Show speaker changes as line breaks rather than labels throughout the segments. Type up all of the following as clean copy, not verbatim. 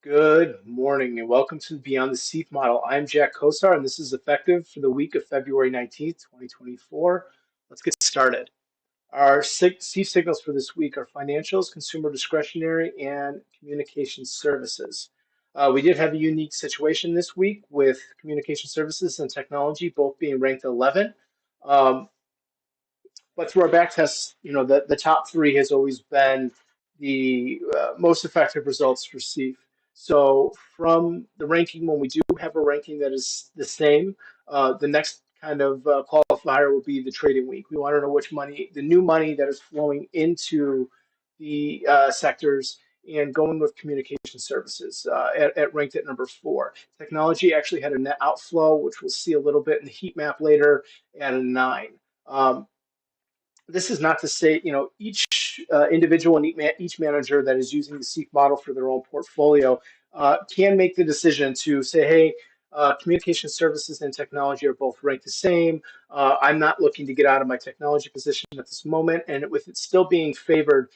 Good morning and welcome to Beyond the SEAF model. I'm Jack Kosar and this is effective for the week of February 19th, 2024. Let's get started. Our SEAF signals for this week are financials, consumer discretionary, and communication services. We did have a unique situation this week with communication services and technology both being ranked 11. Um, but through our back tests, the top three has always been the most effective results for SEAF. So from the ranking, when we do have a ranking that is the same, the next kind of qualifier will be the trading week. We want to know which money, the new money that is flowing into the sectors, and going with communication services at ranked at number four. Technology actually had a net outflow, which we'll see a little bit in the heat map later, at a nine. This is not to say, each individual and each manager that is using the SEEK model for their own portfolio can make the decision to say, hey, communication services and technology are both ranked the same. I'm not looking to get out of my technology position at this moment. And with it still being favored,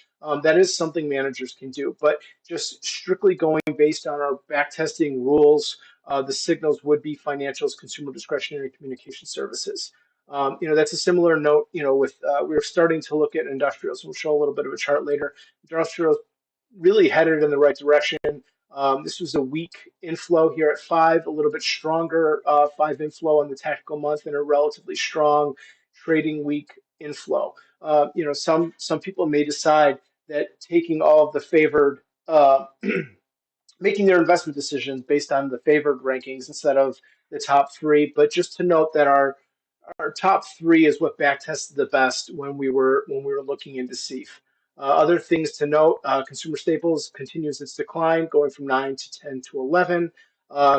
that is something managers can do. But just strictly going based on our back testing rules, the signals would be financials, consumer discretionary communication services. That's a similar note, with we're starting to look at industrials. We'll show a little bit of a chart later. Industrials really headed in the right direction. This was a weak inflow here at five, a little bit stronger five inflow on the tactical month, and a relatively strong trading week inflow. Some people may decide that taking all of the favored making their investment decisions based on the favored rankings instead of the top three. But just to note that our top three is what backtested the best when we were looking into SEAF. Other things to note: consumer staples continues its decline, going from 9 to 10 to 11.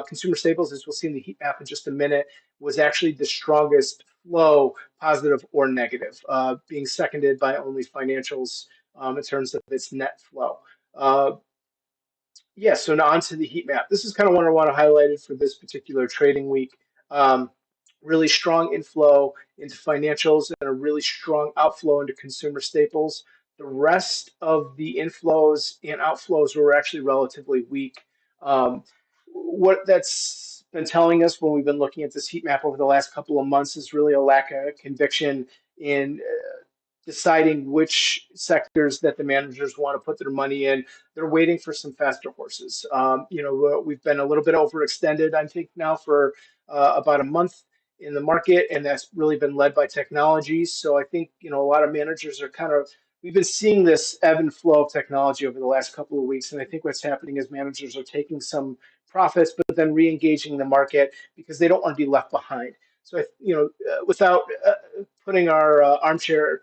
Consumer staples, as we'll see in the heat map in just a minute, was actually the strongest flow, positive or negative, being seconded by only financials in terms of its net flow. Uh, yeah, so now onto the heat map. This is kind of what I want to highlight it for this particular trading week. Um, Really strong inflow into financials and a really strong outflow into consumer staples. The rest of the inflows and outflows were actually relatively weak. What that's been telling us when we've been looking at this heat map over the last couple of months is really a lack of conviction in deciding which sectors that the managers want to put their money in. They're waiting for some faster horses. We've been a little bit overextended, I think, now for about a month in the market, and that's really been led by technology. So I think, a lot of managers are we've been seeing this ebb and flow of technology over the last couple of weeks. And I think what's happening is managers are taking some profits, but then re-engaging the market because they don't want to be left behind. So, without putting our armchair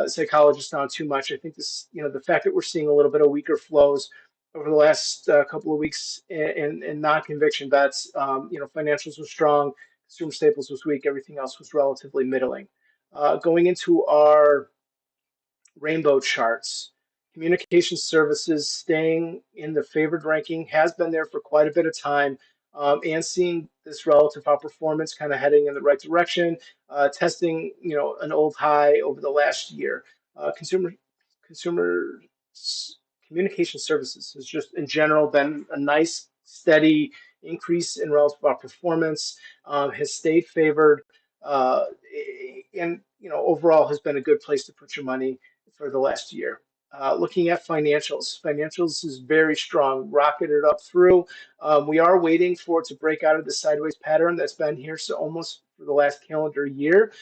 psychologist on too much. I think the fact that we're seeing a little bit of weaker flows over the last couple of weeks in non-conviction bets, financials was strong, consumer staples was weak, everything else was relatively middling. Going into our rainbow charts, communication services staying in the favored ranking has been there for quite a bit of time, and seeing this relative outperformance kind of heading in the right direction, testing an old high over the last year. Consumer communication services has just in general been a nice steady increase in relative outperformance, has stayed favored, and overall has been a good place to put your money for the last year. Looking at financials is very strong, rocketed up through. We are waiting for it to break out of the sideways pattern that's been here so almost for the last calendar year.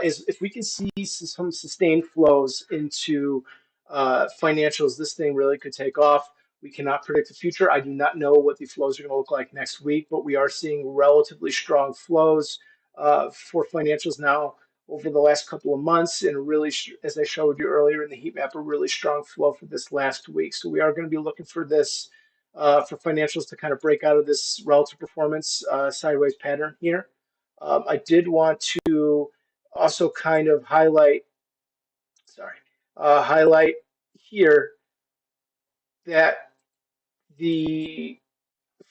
Is if we can see some sustained flows into financials, this thing really could take off. We cannot predict the future. I do not know what the flows are going to look like next week, but we are seeing relatively strong flows for financials now over the last couple of months, and really, as I showed you earlier in the heat map, a really strong flow for this last week. So we are going to be looking for this for financials to kind of break out of this relative performance sideways pattern here. I did want to also kind of sorry, highlight here that the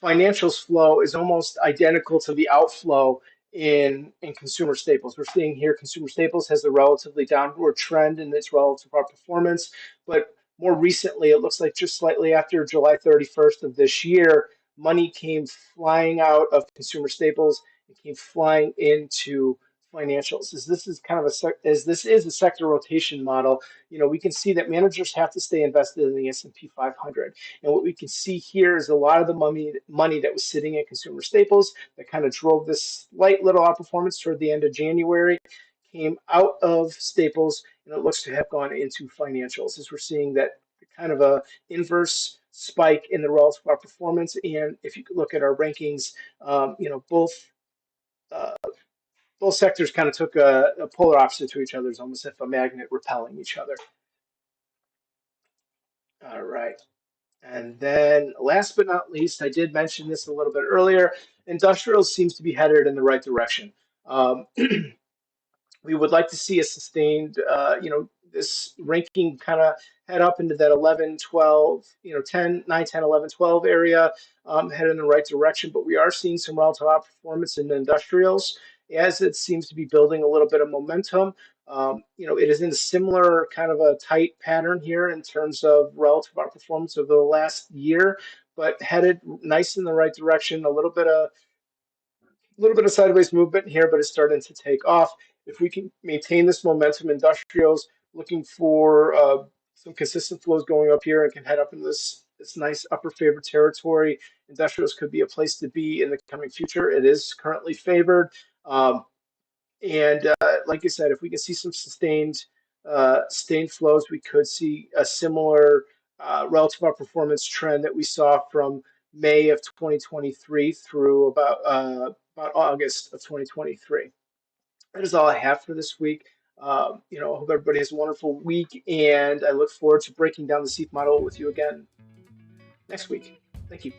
financials flow is almost identical to the outflow in consumer staples. We're seeing here consumer staples has a relatively downward trend in its relative outperformance, but more recently, it looks like just slightly after July 31st of this year, money came flying out of consumer staples and came flying into financials. As this is kind of as this is a sector rotation model, we can see that managers have to stay invested in the S&P 500. And what we can see here is a lot of the money that was sitting in consumer staples that kind of drove this slight little outperformance toward the end of January came out of staples, and it looks to have gone into financials as we're seeing that kind of a inverse spike in the relative outperformance. And if you could look at our rankings, uh, both sectors kind of took a polar opposite to each other, it's almost if a magnet repelling each other. All right. And then last but not least, I did mention this a little bit earlier, industrials seems to be headed in the right direction. Um, we would like to see a sustained, this ranking kind of head up into that 11, 12, 10, 9, 10, 11, 12 area, head in the right direction. But we are seeing some relative outperformance in the industrials as it seems to be building a little bit of momentum. It is in a similar kind of a tight pattern here in terms of relative outperformance over the last year, but headed nice in the right direction. A little bit of sideways movement here, but it's starting to take off. If we can maintain this momentum, industrials looking for some consistent flows going up here and can head up in this nice upper favored territory. Industrials could be a place to be in the coming future. It is currently favored. And like I said, if we can see some sustained flows, we could see a similar relative outperformance trend that we saw from May of 2023 through about August of 2023. That is all I have for this week. I hope everybody has a wonderful week, and I look forward to breaking down the SEAF model with you again next week. Thank you.